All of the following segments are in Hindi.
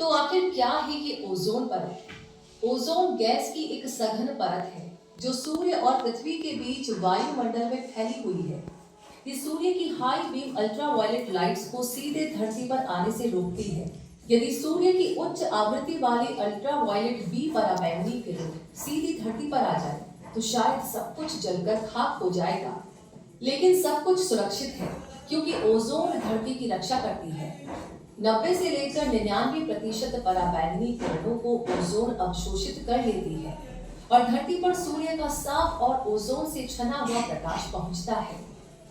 तो आखिर क्या है ये ओजोन परत? ओजोन गैस की एक सघन परत है जो सूर्य और पृथ्वी के बीच वायुमंडल में फैली हुई है। ये सूर्य की हाई बीम अल्ट्रावायलेट लाइट्स को सीधे धरती पर आने से रोकती है। यदि सूर्य की उच्च आवृत्ति वाली अल्ट्रावायलेट बी पराबैंगनी किरण सीधी धरती पर आ जाए तो शायद सब कुछ जलकर खाक हो जाएगा। लेकिन सब कुछ सुरक्षित है क्योंकि ओजोन धरती की रक्षा करती है। 90 से लेकर 99% पराबैंगनी किरणों को ओजोन अवशोषित कर लेती है और धरती पर सूर्य का साफ और ओजोन से छना हुआ प्रकाश पहुंचता है,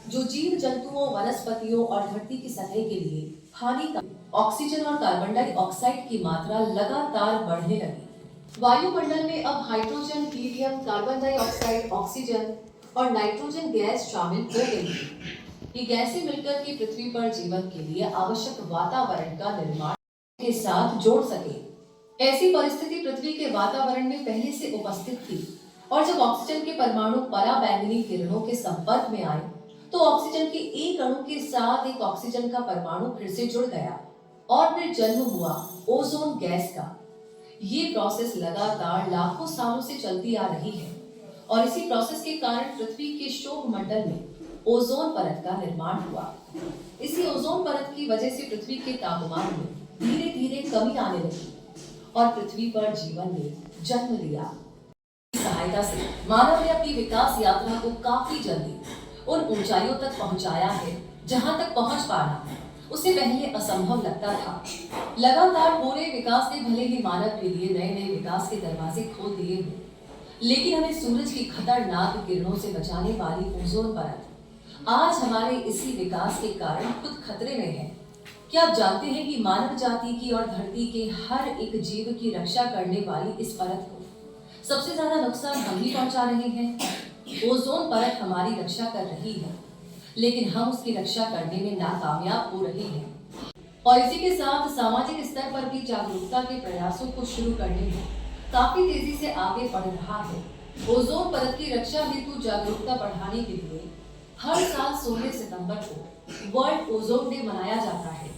जो जीव जंतुओं, वनस्पतियों और धरती की सतह के लिए हानिकारक। ऑक्सीजन और कार्बन डाइऑक्साइड की मात्रा लगातार बढ़ने लगी। वायुमंडल में अब hydrogen, helium, carbon dioxide, oxygen और नाइट्रोजन गैस शामिल हो गई है। ये गैसें मिलकर के पृथ्वी पर जीवन के लिए आवश्यक वातावरण का निर्माण के साथ जोड़ सके। ऐसी परिस्थिति पृथ्वी के वातावरण में पहले से उपस्थित थी और जब ऑक्सीजन के परमाणु पराबैंगनी किरणों के संपर्क में आए तो ऑक्सीजन के एक अणु के साथ एक ऑक्सीजन का परमाणु फिर से जुड़ गया और फिर जन्म हुआ ओजोन गैस का। ये प्रोसेस लगातार लाखों सालों से चलती आ रही है और इसी प्रोसेस के कारण पृथ्वी के शोभ मंडल में ओजोन परत का निर्माण हुआ। इसी ओजोन परत की वजह से पृथ्वी के तापमान में धीरे धीरे कमी आने लगी और पृथ्वी पर जीवन ने जन्म लिया। इस सहायता से मानव ने अपनी विकास यात्रा को काफी जल्दी उन ऊंचाइयों तक पहुंचाया है जहां तक पहुंच पाना उससे पहले असंभव लगता था। लगातार हो रहे विकास ने भले ही मानव के लिए नए नए विकास के दरवाजे खोल दिए हैं, लेकिन हमें सूरज की खतरनाक किरणों से बचाने वाली ओजोन परत आज हमारे इसी विकास के कारण खुद खतरे में है। क्या आप जानते हैं कि मानव जाति की और धरती के हर एक जीव की रक्षा करने वाली इस परत को सबसे ज्यादा नुकसान हम ही पहुंचा रहे हैं। ओजोन परत हमारी रक्षा कर रही है, लेकिन हम उसकी रक्षा करने में नाकामयाब हो रहे हैं। और इसी के साथ सामाजिक स्तर पर भी जागरूकता के प्रयासों को शुरू करने में काफी तेजी से आगे बढ़ रहा है। ओजोन परत की रक्षा हेतु जागरूकता बढ़ाने के लिए हर साल 16 सितंबर को वर्ल्ड ओजोन डे मनाया जाता है।